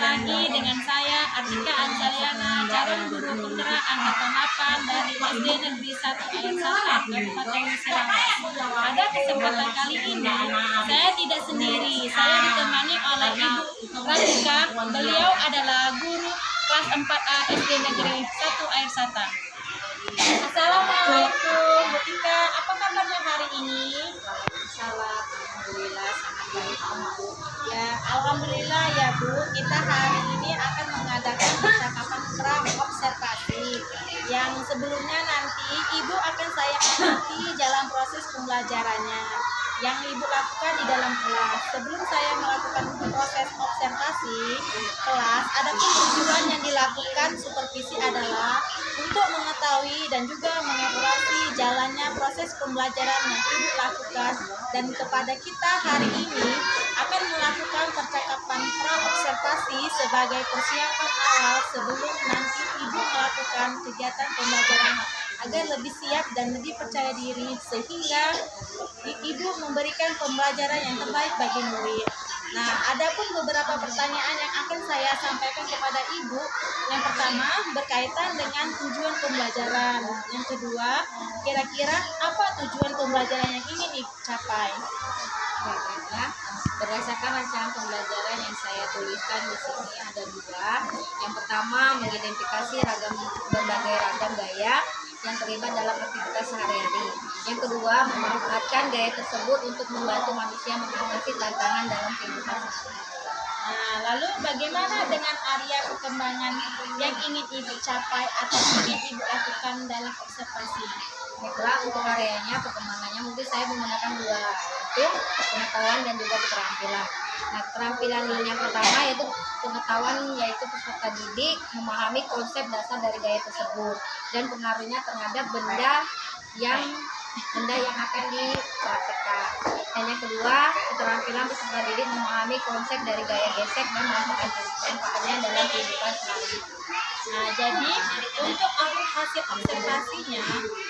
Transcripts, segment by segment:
lagi dengan saya Artika Anjaliana, calon guru penggerak angkatan 8 dari SD Negeri 1 Ayat 1 Kabupaten Musirawas. Pada kesempatan kali ini saya tidak sendiri, saya ditemani oleh Ibu Radika. Beliau adalah guru kelas 4A SD Negeri 1 Air Satan. Assalamualaikum Bu Tika, apa kabarnya hari ini? Salam, alhamdulillah sangat baik Bu. Ya, alhamdulillah ya Bu. Kita hari ini akan mengadakan percakapan pra-observasi yang sebelumnya nanti Ibu akan saya amati dalam proses pembelajarannya yang Ibu lakukan di dalam kelas. Sebelum saya melakukan proses observasi kelas, ada tujuan yang dilakukan supervisi adalah untuk mengetahui dan juga mengevaluasi jalannya proses pembelajaran yang Ibu lakukan, dan kepada kita hari ini akan melakukan percakapan pra-observasi sebagai persiapan awal sebelum nanti Ibu melakukan kegiatan pembelajaran agar lebih siap dan lebih percaya diri sehingga Ibu memberikan pembelajaran yang terbaik bagi murid. Nah, ada pun beberapa pertanyaan yang akan saya sampaikan kepada Ibu. Yang pertama berkaitan dengan tujuan pembelajaran. Yang kedua, kira-kira apa tujuan pembelajaran yang ingin dicapai? Baiklah, berdasarkan rancangan pembelajaran yang saya tuliskan di sini ada dua. Yang pertama, mengidentifikasi berbagai ragam gaya yang terlibat dalam aktivitas sehari-hari. Yang kedua, memanfaatkan gaya tersebut untuk membantu manusia mengatasi tantangan dalam kehidupan sehari-hari. Nah, lalu bagaimana dengan area perkembangan yang ingin Ibu capai atau ingin Ibu lakukan dalam observasi? Baiklah, untuk areanya, perkembangannya mungkin saya menggunakan dua, yaitu pengetahuan dan juga keterampilan. Nah, keterampilan yang pertama yaitu pengetahuan, yaitu peserta didik memahami konsep dasar dari gaya tersebut dan pengaruhnya terhadap benda yang akan dipraktekkan. Dan yang kedua, keterampilan peserta didik memahami konsep dari gaya gesek dan manfaatnya dalam kehidupan sehari-hari. Nah, jadi untuk hasil observasinya,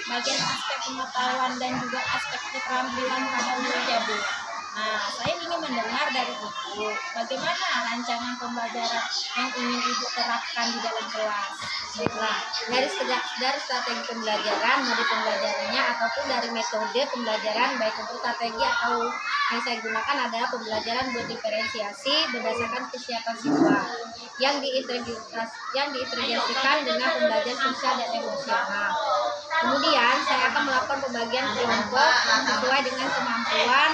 bagian aspek pengetahuan dan juga aspek keterampilan pada murid ya Bu. Nah, saya ingin mendengar dari Ibu, bagaimana rancangan pembelajaran yang ingin Ibu terapkan di dalam kelas? Baiklah, dari strategi pembelajaran, mode pembelajarannya, ataupun dari metode pembelajaran, baik untuk strategi atau yang saya gunakan adalah pembelajaran berdiferensiasi berdasarkan kesiapan siswa yang diintegrasikan dengan pembelajaran sosial dan emosional. Kemudian saya akan melakukan pembagian kelompok sesuai dengan kemampuan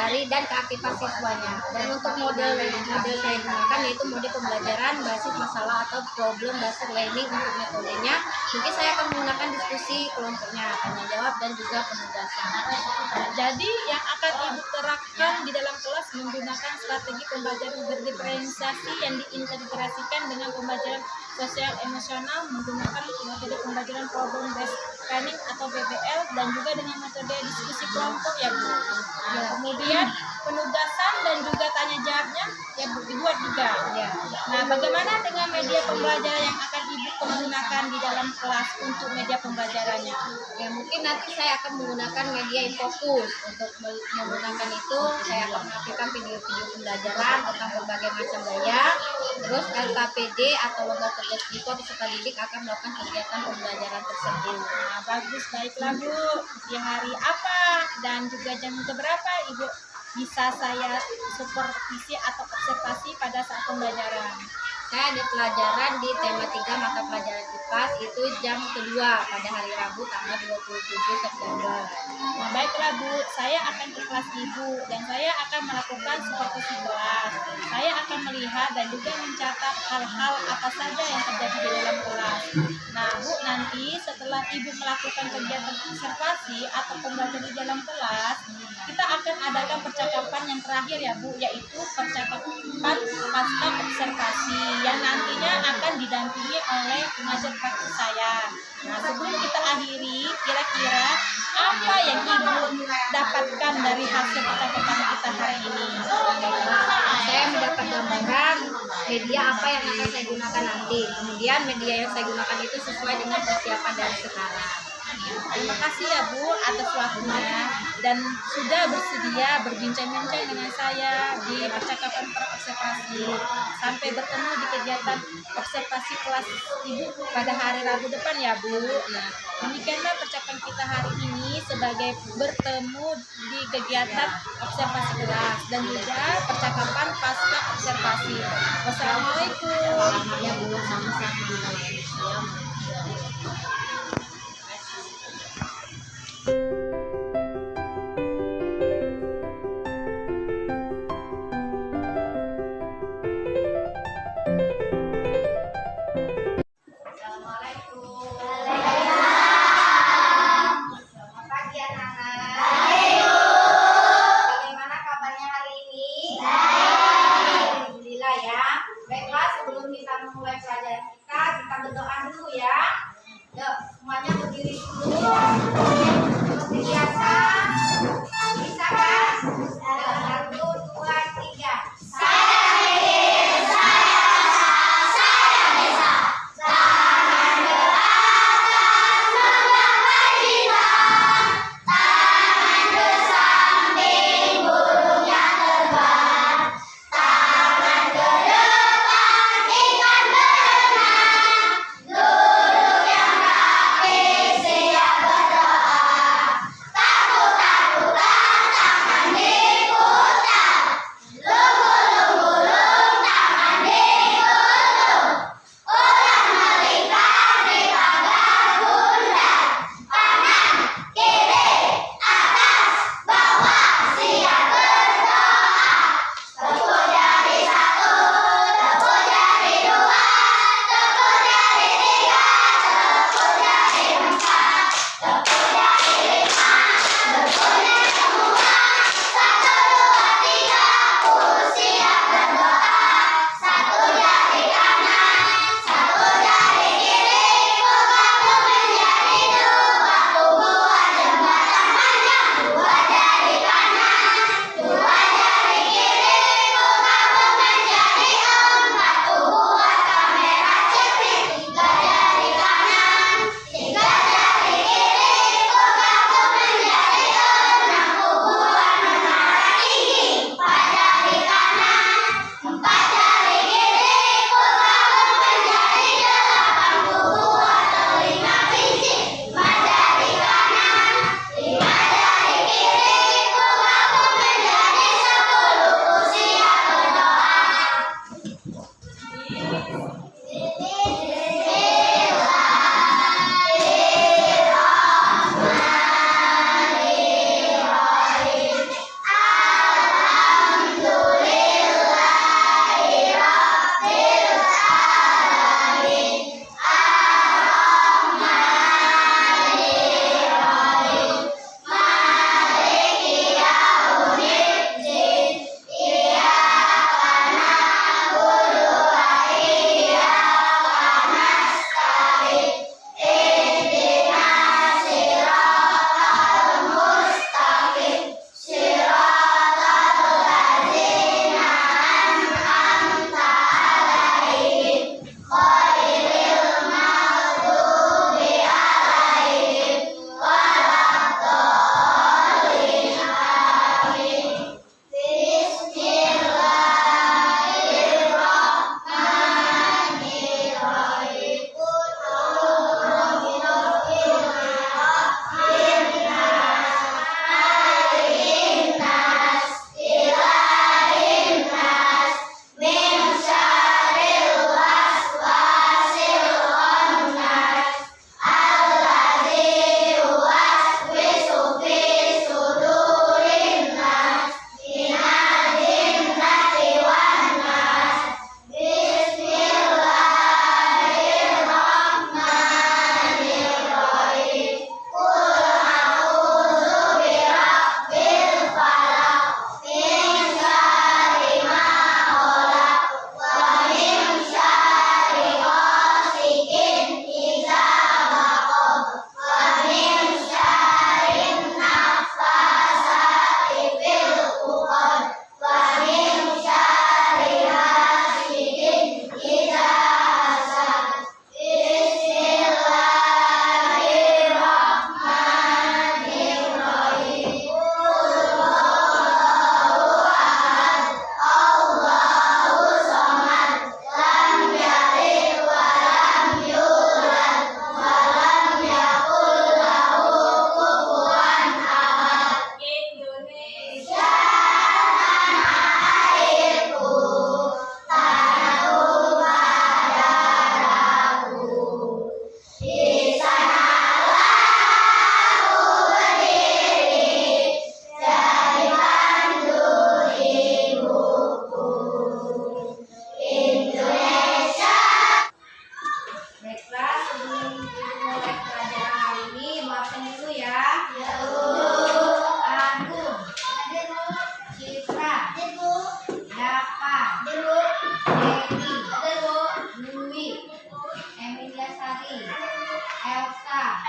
dan keaktifan siswanya. Dan untuk model saya gunakan yaitu mode pembelajaran basis masalah atau problem based learning. Untuk metodenya mungkin saya akan menggunakan diskusi kelompoknya, tanya jawab dan juga penugasan. Jadi yang akan Ibu terapkan di dalam kelas menggunakan strategi pembelajaran berdiferensiasi yang diintegrasikan dengan pembelajaran sosial emosional menggunakan metode pembelajaran problem based learning atau PBL dan juga dengan metode diskusi kelompok ya Bu. Nah, kemudian penugasan dan juga tanya jawabnya ya Bu dibuat juga ya. Nah, bagaimana dengan media pembelajaran yang akan Ibu gunakan di dalam kelas untuk media pembelajarannya? Ya, mungkin nanti saya akan menggunakan media infokus. Untuk menggunakan itu saya akan mengaktifkan video-video pembelajaran tentang berbagai macam gaya. Terus LKPD atau lomba tugas kelompok peserta didik akan melakukan kegiatan pembelajaran tersebut. Nah, bagus, baiklah Bu. Di hari apa dan juga jam berapa Ibu bisa saya supervisi atau observasi pada saat pembelajaran? Saya ada pelajaran di tema 3 mata pelajaran IPAS itu jam kedua pada hari Rabu tanggal 27 September. Nah, baiklah Bu, saya akan ke kelas Ibu dan saya akan melakukan supervisi kelas. Saya akan melihat dan juga mencatat hal-hal apa saja yang terjadi di dalam kelas. Nah Bu, nanti setelah Ibu melakukan kegiatan observasi atau pembelajaran di dalam kelas, kita akan adakan percakapan yang terakhir ya Bu, yaitu percakapan pasca observasi yang nantinya akan didampingi oleh pengajar praktik saya. Nah, sebelum kita akhiri, kira-kira apa yang Ibu dapatkan dari hasil percakapan kita hari ini? Saya mendapat gambaran media apa yang akan saya gunakan nanti. Kemudian media yang saya gunakan itu sesuai dengan persiapan dari sekarang. Terima kasih ya Bu atas waktunya dan sudah bersedia berbincang-bincang dengan saya di percakapan praobservasi. Sampai bertemu di kegiatan observasi kelas Ibu pada hari Rabu depan ya Bu. Nah, demikianlah percakapan kita hari ini sebagai bertemu di kegiatan observasi kelas dan juga percakapan pasca observasi. Wassalamualaikum. Ya Bu, sama-sama. Assalamualaikum. Selamat pagi anak-anak. Bagaimana kabarnya hari ini? Alhamdulillah ya. Baiklah, sebelum kita memulai pelajaran kita berdoa dulu ya.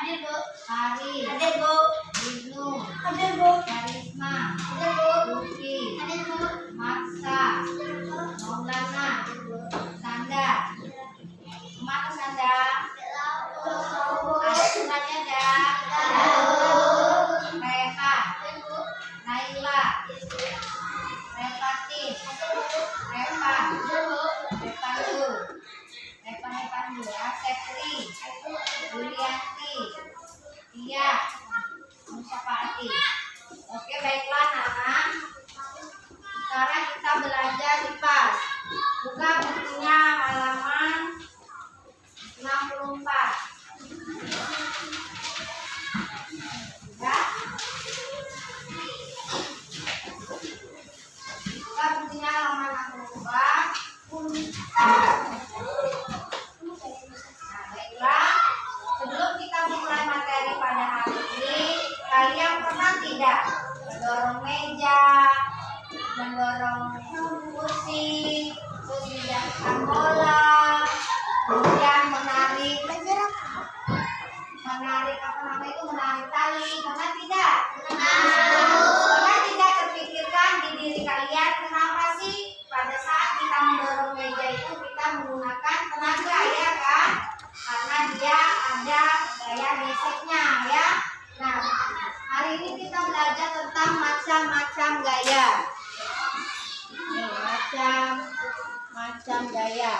Hadir Bu. Hari. Hadir Bu. Ibnu. Hadir Bu. Karisma. Hadir Bu. Luki. Hadir Bu. Maksa. Maulana. Sanda. Kemana Sanda? Ada suratnya enggak? Reha. Naila. Repatin. Repan. Repandu. Repan ya. Sepri. Yulianti. Tia. Musyafaati. Oke, baiklah anak. Sekarang kita belajar IPAS. Buka bukunya halaman 64. Ya. Buka bukunya halaman 64. Nah, baiklah. Sebelum kita mulai materi pada hari ini, kalian pernah tidak mendorong meja, mendorong kursi, terus menjatuhkan bola, kemudian menarik menarik tali, pernah tidak? Pernah tidak terpikirkan di diri kalian kenapa sih pada saat kita mendorong meja itu kita menggunakan tenaga, ya kan? Karena dia ada gaya geseknya, ya. Nah, hari ini kita belajar tentang macam-macam gaya. Nih, macam-macam gaya.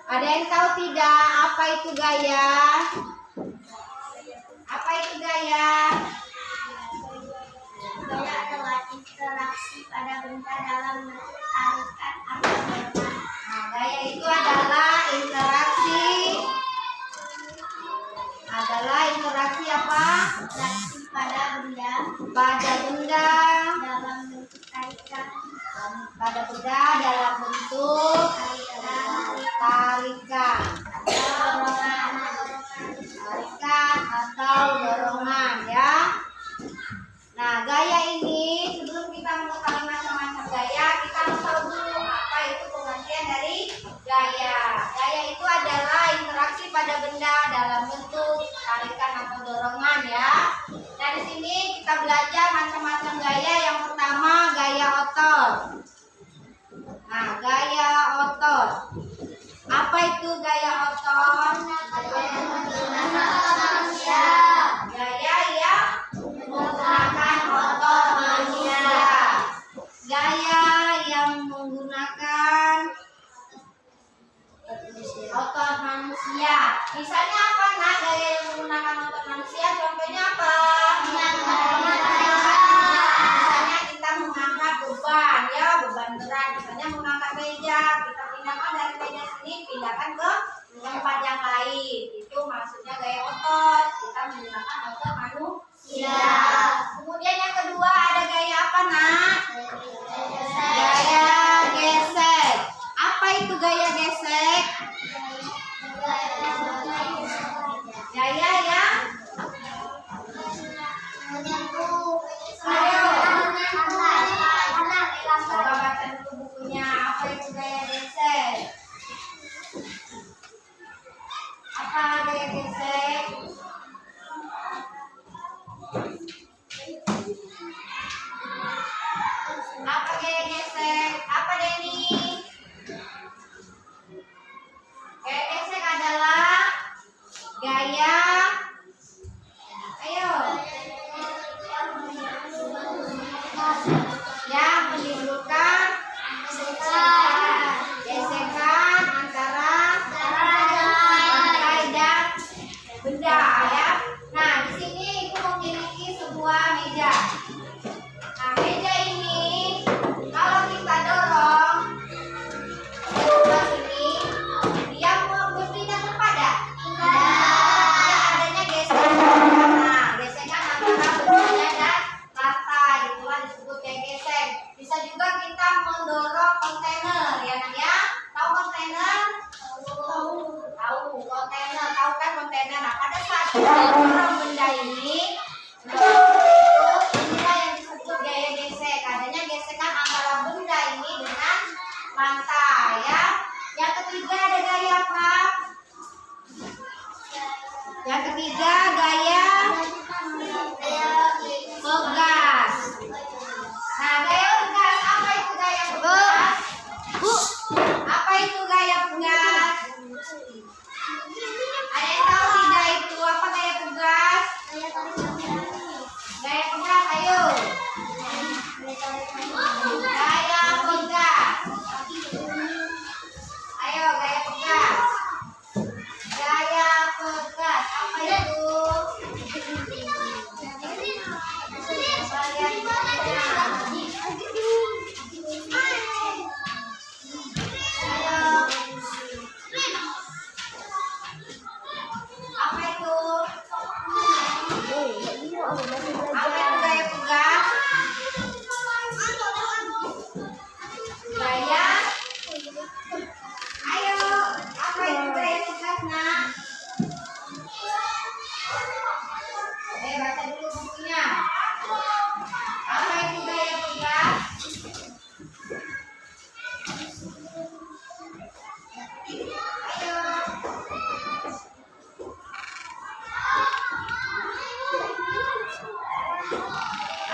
Ada yang tahu tidak apa itu gaya? Apa itu gaya? Gaya adalah interaksi pada benda dalam tarikan atau dorongan. Nah, gaya itu adalah interaksi apa? Interaksi pada benda dalam bentuk tarikan. Pada benda dalam bentuk tarikan atau dorongan, ya. Nah, gaya ini sebelum kita mengetahui macam-macam gaya, kita harus tahu dulu apa itu pengertian dari gaya. Gaya itu adalah interaksi pada benda dalam bentuk tarikan atau dorongan, ya. Nah, di sini kita belajar macam-macam gaya. Yang pertama, gaya otot. Nah, gaya otot. Apa itu gaya otot? Gaya yang menggunakan otot manusia. Gaya yang menggunakan otot manusia. Misalnya apa, nah? Gaya yang menggunakan otot manusia, contohnya apa? Misalnya kita mengangkat beban, ya, beban berat. Misalnya mengangkat meja, kita pindahkan dari meja sini, pindahkan ke tempat yang lain. Itu maksudnya gaya otot. Kita menggunakan otot manusia. Kemudian yang kedua ada gaya apa, nak? Gaya gesek. Apa itu gaya gesek? Gaya yang coba baca dulu bukunya. Apa itu gaya gesek? Apa gaya gesek? Apa gaya gesek? Apa Denny? Gaya gesek adalah gaya, ayo, yang menimbulkan gesekan antara lantai dan benda, ya. Nah, di sini ibu memiliki sebuah meja. Nah, meja ini kalau kita dorong ke sini, dia mau berpindah kepada adanya gesekan. Nah, gesekan antara bendanya dan lantai, itulah disebut kayak gesek. Bisa juga kita mendorong kontainer, ya nak, ya. Tahu kontainer? Tahu kontainer, tahu kan kontainer. Nah, pada saat kita dorong benda ini, inilah yang disebut gaya gesek. Adanya gesekan antara benda ini dengan lantai, ya. Yang ketiga ada gaya apa? ketiga gaya pegas. Nah, gaya pegas, apa itu gaya pegas? Apa itu gaya pegas? Ada yang tahu tidak itu apa gaya pegas? Gaya pegas, ayo. Gaya pegas. Ayo, gaya pegas. Gaya pegas, apa itu? Apa itu? Apa itu gaya pegas? Gaya. Ayo, apa itu gaya pegas, nak? Baca dulu bukunya. Apa itu gaya pegas? Ayo.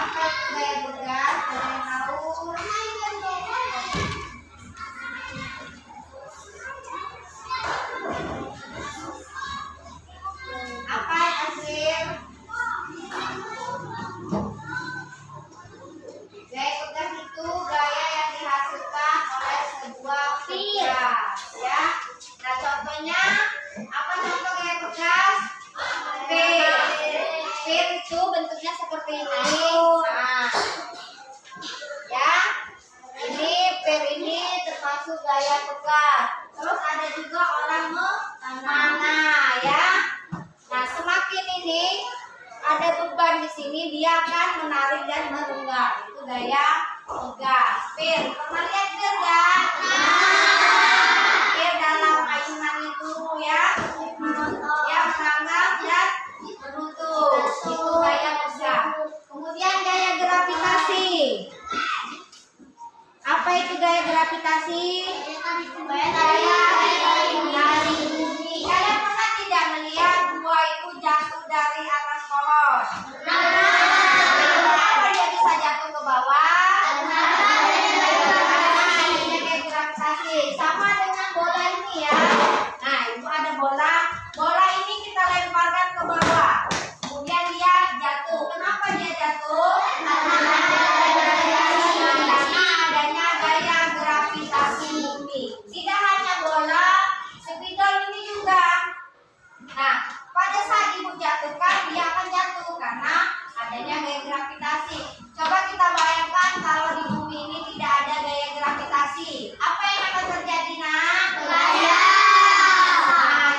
Apa itu gaya pegas? Ada yang tahu? Apa Asir? Gaya pegas itu gaya yang dihasilkan oleh sebuah pegas, ya. Nah, contohnya apa contoh gaya pegas? Pir. Pir itu bentuknya seperti ini. Nah, ya. Ini pir ini termasuk gaya pegas. Terus ada juga orang memanah, ya. Nah, semakin ini ada beban di sini, dia akan menarik dan merenggang. Itu gaya pegas. Pir, pernah lihat pir nggak? Pir dalam ayunan itu ya, yang meranggang dan menutup. Itu gaya pegas. Kemudian gaya gravitasi. Apa itu gaya gravitasi? Gaya menarik bumi. Kalian pernah tidak melihat buah itu jatuh dari atas pohon? Kenapa dia bisa jatuh ke bawah? Ini gaya gravitasi. Sama dengan bola ini ya. Nah, itu ada bola. Bola ini kita lemparkan ke bawah. Kemudian dia jatuh. Kenapa dia jatuh? Karena adanya gaya gravitasi bumi. Tidak hanya bola, spidol ini juga. Nah, pada saat ibu jatuhkan, dia akan jatuh karena adanya gaya gravitasi. Coba kita bayangkan kalau di bumi ini tidak ada gaya gravitasi. Apa yang akan terjadi, nak? Nah,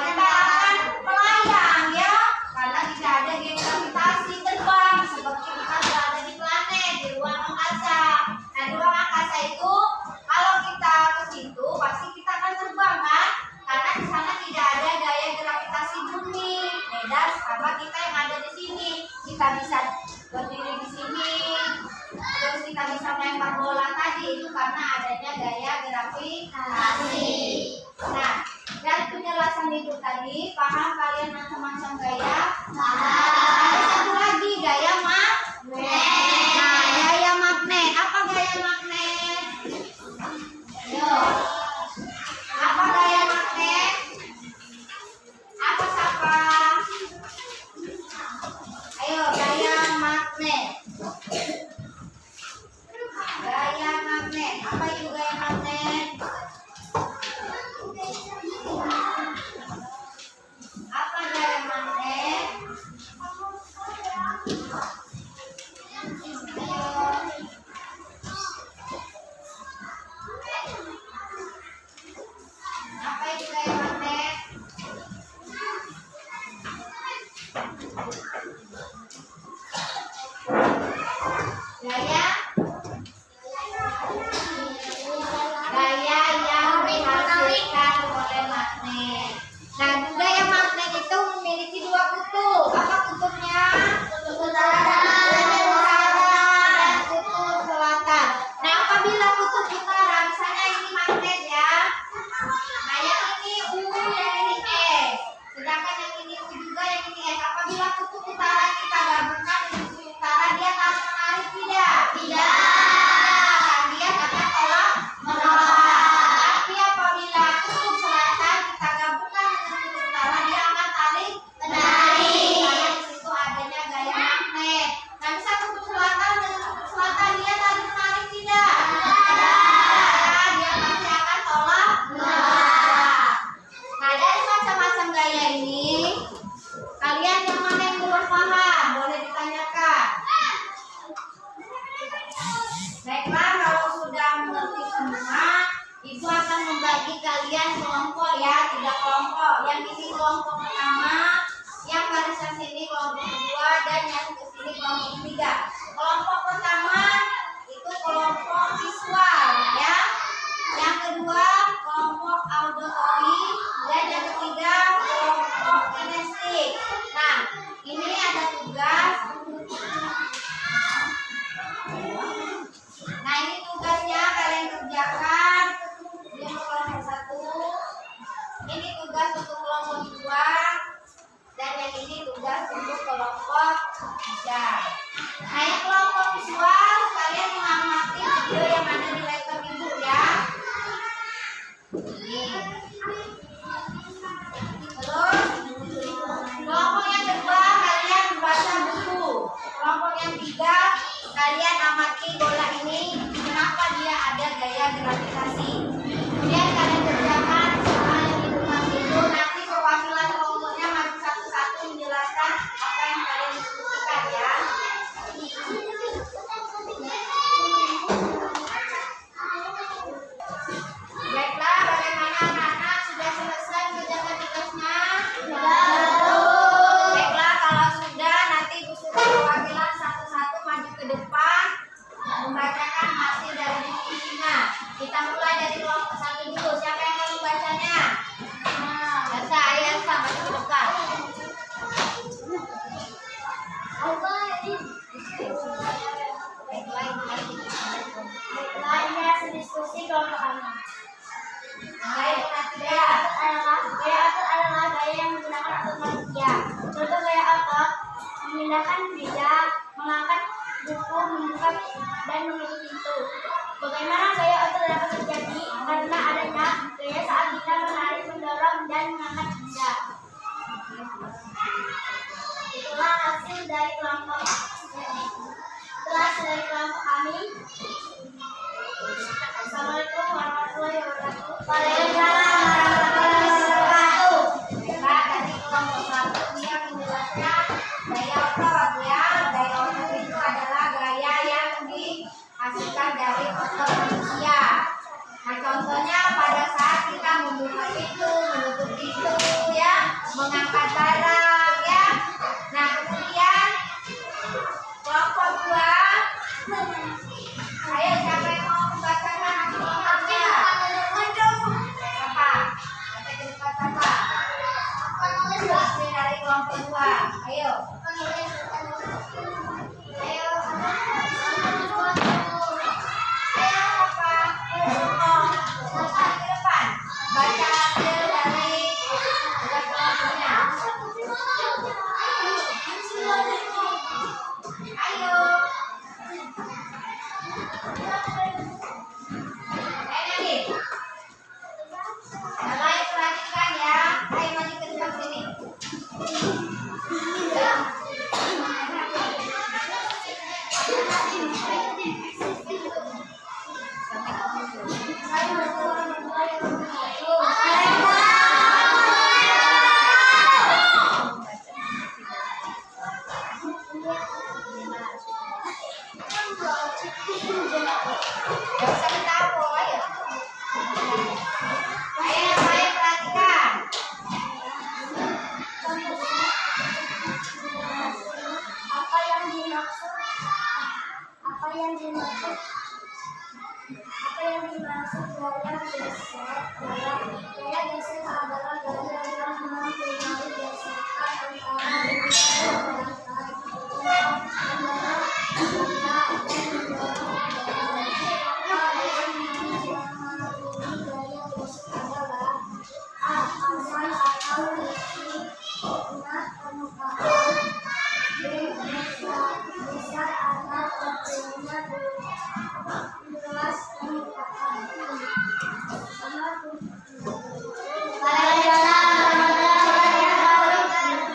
kita akan melayang ya. Karena tidak ada gaya gravitasi, terbang seperti kita berada di planet, di ruang angkasa. Nah, di ruang angkasa itu kalau kita ke situ pasti kita akan terbang kan? Karena di sana tidak ada gaya gravitasi bumi. Beda sama kita yang ada di sini. Kita bisa berdiri di sini, terus kita bisa melempar bola tadi itu karena adanya gaya gravitasi. Nah, dari penjelasan itu tadi, paham kalian macam-macam gaya? Ada satu lagi gaya magnet. Nah, gaya magnet. Apa gaya magnet? Yo. Apa gaya magnet? Apa siapa? Ayo, gaya magnet. Gaya magnet. Apa itu gaya magnet? untuk kelompok 2 dan yang ini tugas untuk kelompok 3. Ayo kelompok visual, kalian mengamati video yang ada di laptop ibu ya. Ini. Terus kelompok yang kedua kalian membaca buku. Kelompok yang 3 kalian amati bola ini, kenapa dia ada gaya gravitasi. Kemudian kalian kerjakan soal yang di rumah itu. Nanti perwakilan kelompoknya maju satu-satu menjelaskan apa yang kalian diskusikan ya. Baiklah, bagaimana anak-anak sudah selesai mengerjakan tugasnya? Baiklah, kalau sudah nanti ibu suruh perwakilan satu-satu maju ke depan membacakan hasil dari diskusinya. Kita mulai dari kelompok 1 dulu. Siapa yang mau membacanya? Yasa, ayo Yasa, maju ke depan. Baiklah, ini hasil diskusi kelompok kami. Baik, Gaya otot adalah gaya yang menggunakan otot manusia. Contoh gaya otot: memindahkan meja, mengangkat buku, membuka dan menutup pintu. Bagaimana gaya otot dapat terjadi? Karena adanya gaya saat kita menarik, mendorong, dan mengangkat benda. Itulah hasil dari kelompok kami. Assalamualaikum warahmatullahi wabarakatuh. Waalaikumsalam warahmatullahi wabarakatuh. Baiklah, tadi kelompok 1 dia menjelaskan gaya otot ya. Gaya otot itu adalah gaya yang dihasilkan dari otot manusia. Nah, contohnya pada saat kita membuka pintu, menutup pintu ya, mengangkat barang ya. Nah, kemudian kelompok 2, ayo siapa yang mau membacakan hasil kelompoknya? Siapa? Sampai ke depan siapa? Hasil dari kelompok 2. Ayo. Ayo. Ayo apa? Sampai ke depan. Baca hasil dari tugas kelompoknya. Ayo. Nadine. Baik, perhatikan ya. Ayo maju ke depan sini. Gak usah ditaruh, ayo. Ayo, perhatikan. Apa yang dimaksud gaya geser adalah gaya yang mempunyai gesekan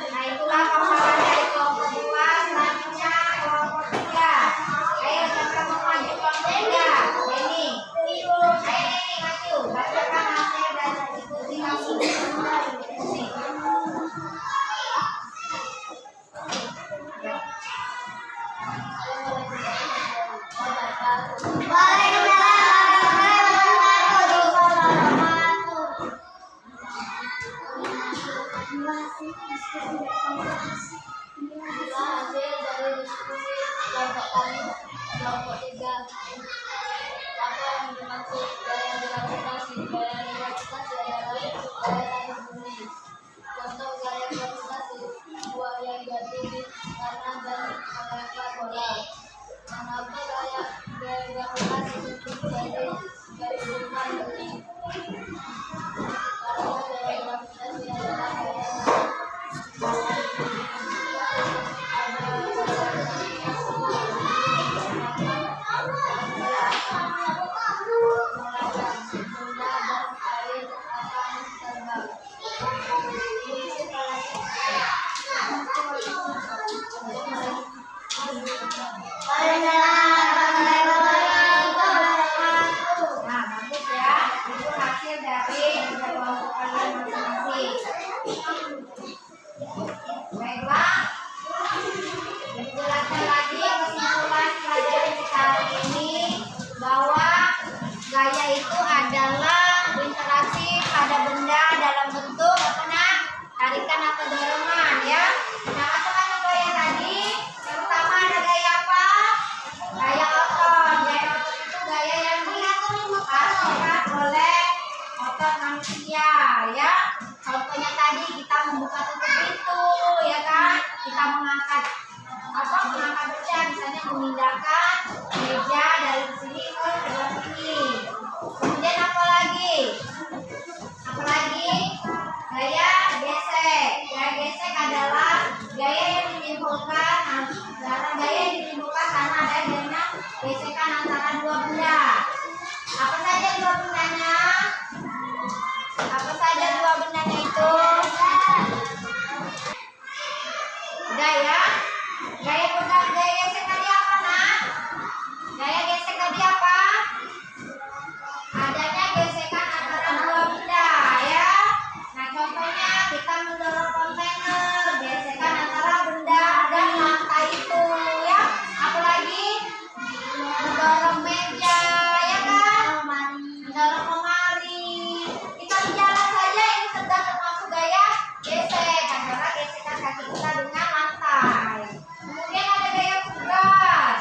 Nah, itulah paparan dari kelompok 2. Selanjutnya kelompok 3. Ayo, siapa mau maju kelompok 3? Ini. Ayo, ini maju. Bacakan hasil dari diskusi kamu. Ini. hasil dari diskusi kelompok kami, kelompok 3. Apa yang dimaksud gaya gravitasi? Gaya gravitasi adalah gaya tarik bumi. Contoh gaya gravitasi: buah yang jatuh karena dan melempar bola. Mengapa gaya gravitasi terjadi dari bukan bumi? Karena gaya gravitasi Nah, bagus ya. Itu hasil dari kelompok kalian masing-masing. Baiklah. Dijelaskan lagi kesimpulan pelajaran kita hari ini bahwa gaya itu adalah interaksi pada benda dalam bentuk apa nak? Tarikan atau dorongan ya. Nah, macam-macam gaya tadi. Yang pertama ada gaya apa? Gaya otot. Gaya otot itu gaya yang dilakukan oleh otot manusia ya. Contohnya tadi kita membuka tutup pintu ya kan? Kita mengangkat benda, misalnya memindahkan meja dari sini ke sebelah sini. Kemudian apa lagi? Gaya gesek. Gaya gesek adalah gaya yang ditimbulkan karena adanya gesekan antara dua benda. Apa saja dua bendanya? Itu? Udah ya? Gaya gesek tadi apa nak? Gaya gesek tadi apa? Adanya gesekan antara dua benda ya. Nah contohnya kita mendorong kontainer, gesekan antara benda dan lantai itu ya. Apalagi mendorong meja ya kan? Mendorong lemari. Kita berjalan saja ini sudah termasuk gaya gesek antara gesekan kaki kita dengan lantai. Kemudian ada gaya tugas.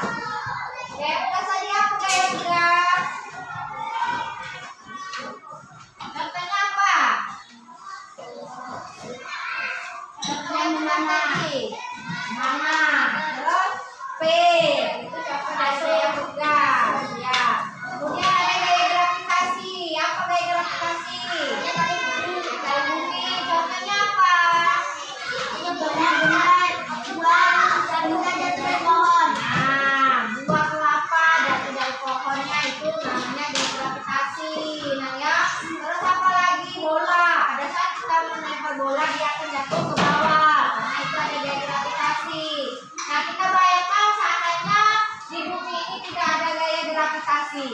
Gaya tugas tadi apa gaya tugas? Contohnya apa? Yang mana tadi? Mana? Terus P. Itu contoh dari gaya tugas. Ya. Kemudian ada gaya gravitasi. Apa gaya gravitasi? Gaya bumi. Contohnya apa? Buah kelapa jatuh dari pohonnya itu namanya gaya gravitasi. Nah ya, terus apa lagi? Bola. Pada saat kita melempar bola dia akan jatuh ke bawah. Karena itu ada gaya gravitasi. Nah kita bayangkan seandainya di bumi ini tidak ada gaya gravitasi.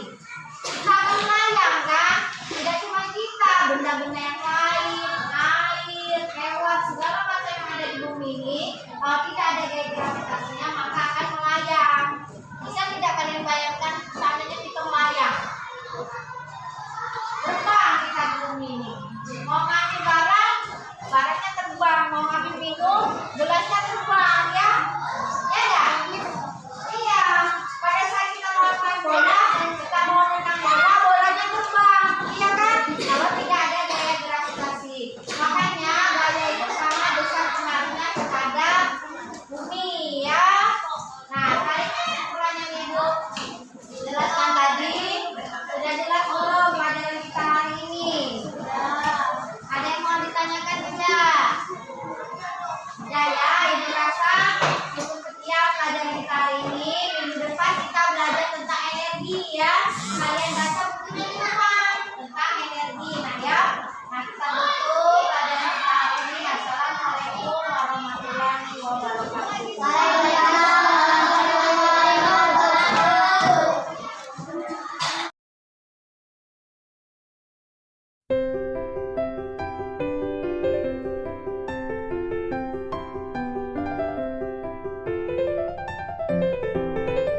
Kita akan melayang kan? Tidak cuma kita, benda-benda yang lain, air, hewan, segala macam yang ada di bumi ini. Kalau tidak ada gaya gravitasinya maka akan melayang. Bisa tidak kalian bayangkan seandainya kita melayang? Terbang kita di bumi ini. Mau ngambil barang, barangnya terbang. Mau ngambil minum, gelasnya terbang ya. Ya ya? Iya. Pada saat kita mau main bola, kita mau menang bola, bolanya terbang. Iya kan? Kalau tidak ada gaya gravitasi. Makanya gaya itu sangat besar pengaruhnya kepada bumi ya. Nah, kali kesimpulan yang Ibu jelaskan tadi sudah jelas belum pelajaran kita hari ini? Ada yang mau ditanyakan tidak? Ya ya, Ibu rasa cukup sekian pelajaran kita hari ini. Minggu depan kita belajar tentang energi ya. Kalian baca bukunya di rumah tentang energi. Nah ya, nah kita tutup pelajaran kita hari ini. Assalamualaikum warahmatullahi wabarakatuh.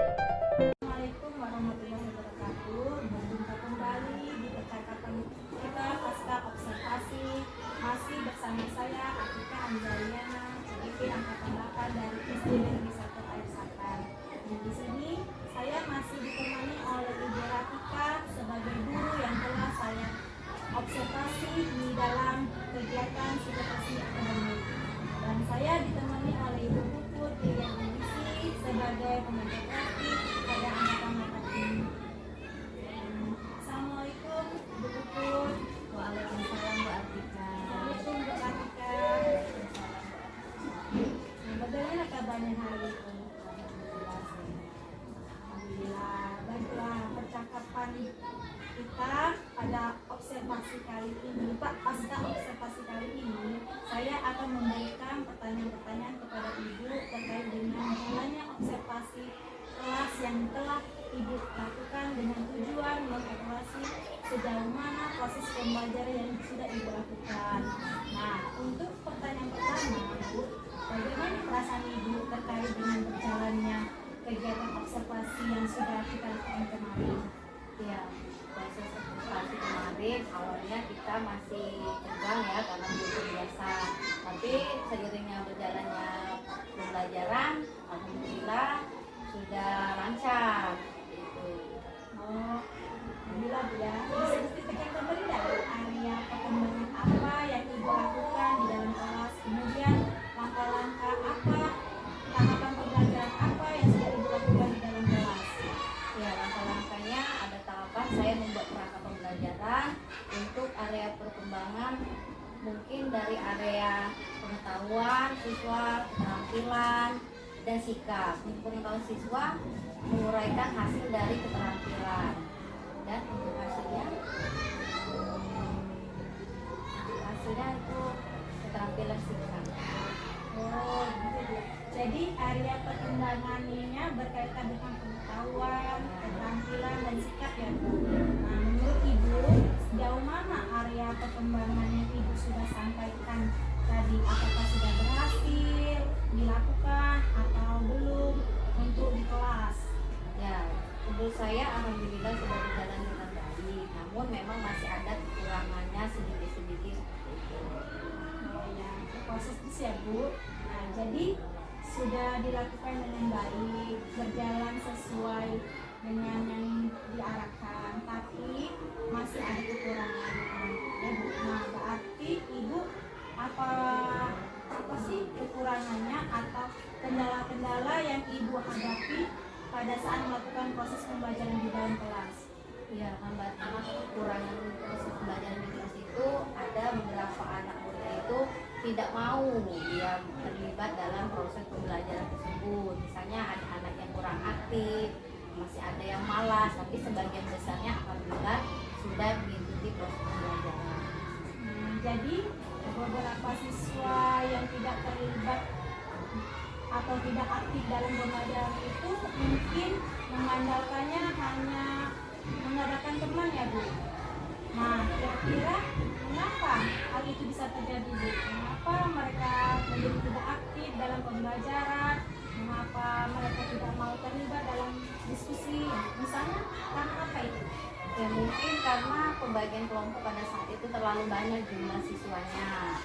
Assalamualaikum warahmatullahi wabarakatuh. Berjumpa kembali di percakapan kita pasca observasi. Masih bersama saya Atika Anjaliana, CIP Angkatan 8 dari SD Negeri 1 Air Satar. Dan di sini saya masih ditemani oleh Ibu Ratika sebagai guru yang telah saya observasi di dalam kegiatan psikoterapi akademik. Dan saya ditemani oleh Ibu Puput yang mengisi sebagai pementor kreatif pada angkatan 8 ini. Assalamualaikum Bu Puput. Waalaikumsalam Bu Atika. Assalamualaikum Bu Atika. Nah, bagaimana kabarnya hari ini? Alhamdulillah. Baiklah, percakapan kita pada observasi kali ini, Pak, pasca observasi kali ini akan memberikan pertanyaan-pertanyaan kepada Ibu terkait dengan jalannya observasi kelas yang telah Ibu lakukan dengan tujuan mengevaluasi sejauh mana proses pembelajaran yang sudah Ibu lakukan. Nah, untuk pertanyaan pertama, Bu, bagaimana perasaan Ibu terkait dengan berjalannya kegiatan observasi yang sudah kita lakukan kemarin? Ya, proses observasi kemarin awalnya kita masih tegang ya karena belum biasa. Tapi seiringnya berjalannya pembelajaran, alhamdulillah sudah lancar. Gitu. Oh, alhamdulillah Bu ya. Bisa diceritakan kembali nggak Bu, area perkembangan apa yang Ibu lakukan di dalam kelas? Kemudian langkah-langkah apa, tahapan pembelajaran apa yang sudah Ibu lakukan di dalam kelas? Ya, langkah-langkahnya ada tahapan saya membuat kerangka pembelajaran untuk area perkembangan, mungkin dari area pengetahuan siswa, keterampilan, dan sikap. Untuk pengetahuan siswa, menguraikan hasil dari keterampilan, dan untuk hasilnya itu keterampilan sikap. Oh, gitu Bu. Jadi area perkembangannya berkaitan dengan pengetahuan, keterampilan, dan sikap ya Bu. Nah, menurut Ibu, sejauh mana area perkembangan yang Ibu sudah sampaikan tadi? Apakah sudah berhasil dilakukan atau belum untuk di kelas? Ya, menurut saya alhamdulillah sudah berjalan dengan baik. Namun memang masih ada kekurangannya sedikit-sedikit. Oh ya, proses itu ya Bu. Nah, jadi sudah dilakukan dengan baik, berjalan sesuai dengan yang diarahkan, tapi masih ada kekurangannya ya Bu. Nah, berarti Ibu apa sih kekurangannya atau kendala-kendala yang Ibu hadapi pada saat melakukan proses pembelajaran di dalam kelas? Ya, hambatan kekurangan proses pembelajaran di kelas itu ada beberapa anak murid itu tidak mau dia terlibat dalam proses pembelajaran tersebut. Misalnya ada anak yang kurang aktif, masih ada yang malas, tapi sebagian besarnya alhamdulillah sudah mengikuti proses pembelajaran. Jadi beberapa siswa yang tidak terlibat atau tidak aktif dalam pembelajaran itu mungkin mengandalkannya hanya mengadakan teman ya Bu. Nah, kira-kira mengapa hal itu bisa terjadi Bu? Mengapa mereka menjadi tidak aktif dalam pembelajaran? Mengapa mereka tidak mau terlibat dalam diskusi? Misalnya karena apa itu? Ya mungkin karena pembagian kelompok pada saat itu terlalu banyak jumlah siswanya.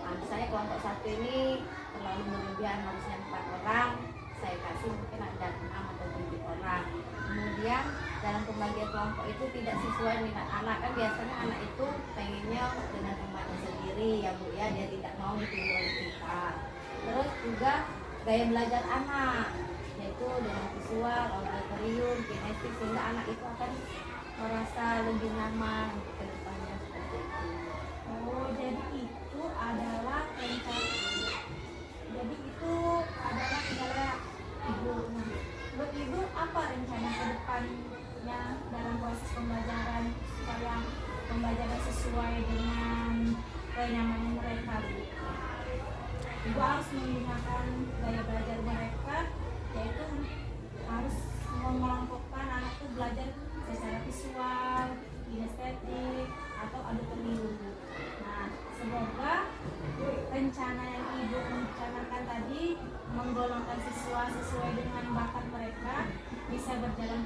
Nah, misalnya kelompok satu ini terlalu berlebihan, harusnya 4 orang, saya kasih mungkin ada 6 atau 7 orang. Kemudian dalam pembagian kelompok itu tidak sesuai minat anak, kan biasanya anak itu pengennya dengan temannya sendiri ya Bu ya, dia tidak mau ditunjuk oleh kita. Terus juga gaya belajar anak, yaitu dengan visual, auditorium, kinestik, sehingga anak itu akan merasa lebih nyaman ke depannya seperti itu. Oh, jadi itu adalah kendala Ibu. Nah, buat Ibu apa rencana ke depannya dalam proses pembelajaran supaya pembelajaran sesuai dengan kenyamanan mereka Bu? Ibu harus menggunakan gaya belajar mereka, yaitu harus mengelompokkan anak itu belajar secara visual, kinestetik, atau auditorium. Nah, semoga rencana yang Ibu rencanakan tadi menggolongkan siswa sesuai dengan bakat mereka bisa berjalan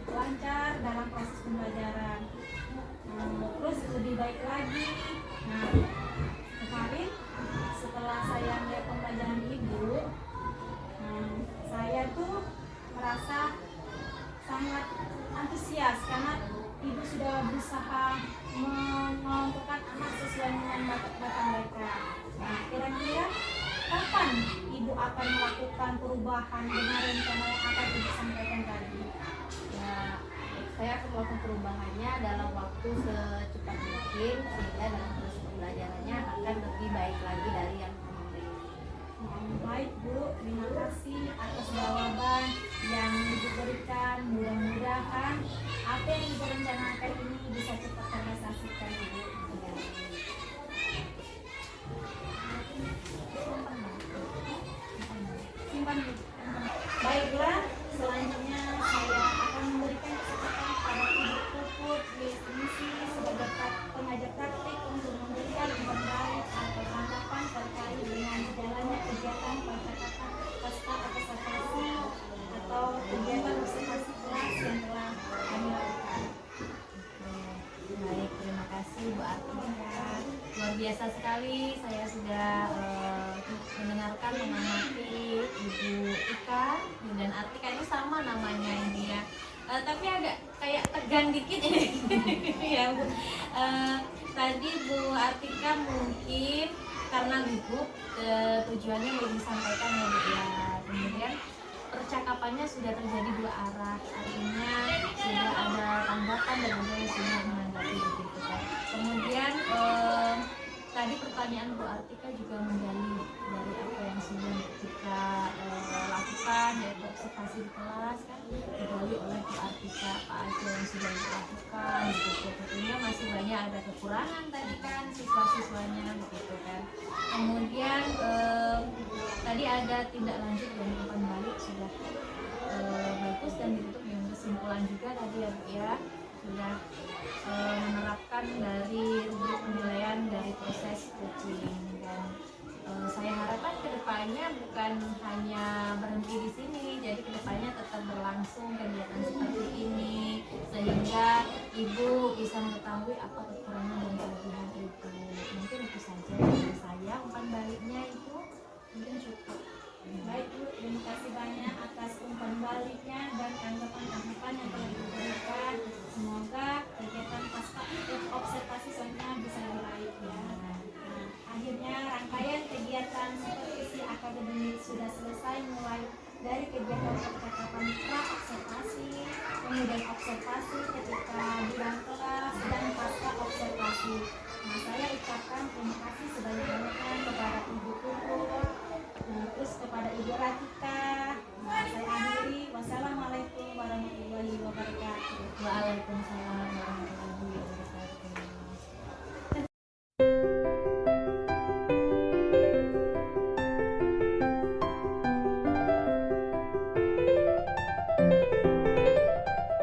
lancar dalam proses pembelajaran. Terus lebih baik lagi. Nah, kemarin setelah saya melihat pembelajaran Ibu, saya tuh merasa sangat antusias karena Ibu sudah berusaha mengelompokkan anak sesuai dengan bakat-bakat mereka. Nah, kira-kira kapan Ibu akan melakukan perubahan dengan rencana yang akan Ibu sampaikan tadi? Ya, saya akan melakukan perubahannya dalam waktu secepat mungkin, sehingga dalam proses pembelajarannya akan lebih baik lagi dari yang kemarin. Baik Bu, terima kasih atas jawaban yang Ibu berikan. Mudah-mudahan apa yang Ibu rencanakan ini bisa cepat terrealisasikan Ibu. Ya. sekali saya sudah mendengarkan, mengamati Ibu Ika dan Artika. Ini sama namanya ini ya. Tapi agak kayak tegang dikit ya Bu. Tadi Bu Artika mungkin karena gugup, tujuannya mau disampaikan ya Bu ya. Kemudian percakapannya sudah terjadi dua arah, artinya sudah ada tanggapan dan ada yang sudah menanggapi begitu kan. Kemudian tadi pertanyaan Bu Artika juga menggali dari apa yang sudah kita lakukan, yaitu observasi di kelas kan, digali oleh Bu Artika apa aja yang sudah dilakukan begitu. Tentunya masih banyak ada kekurangan tadi kan siswa-siswanya begitu kan. Kemudian tadi ada tindak lanjut dan umpan balik sudah bagus dan ditutup dengan kesimpulan juga tadi ya Bu ya, sudah menerapkan dari rubrik penilaian dari proses coaching. Dan saya harapkan kedepannya bukan hanya berhenti di sini, jadi kedepannya tetap berlangsung kegiatan seperti ini sehingga Ibu bisa mengetahui apa kekurangan dan kelebihan Ibu. Mungkin itu saja dari saya, umpan baliknya Ibu mungkin cukup. Baik Bu, terima kasih banyak atas umpan baliknya dan tanggapan-tanggapan yang telah diberikan. Semoga kegiatan pasca observasi selanjutnya bisa lebih baik ya. Nah, akhirnya rangkaian kegiatan supervisi akademik sudah selesai, mulai dari kegiatan percakapan pra observasi, kemudian observasi ketika bilang kelas dan pasca observasi. Nah, saya ucapkan terima kasih sebanyak-banyaknya kepada Ibu Puput, terus kepada Ibu Ratika. Nah, saya akhiri. Wassalamualaikum warahmatullahi wabarakatuh. Waalaikumsalam.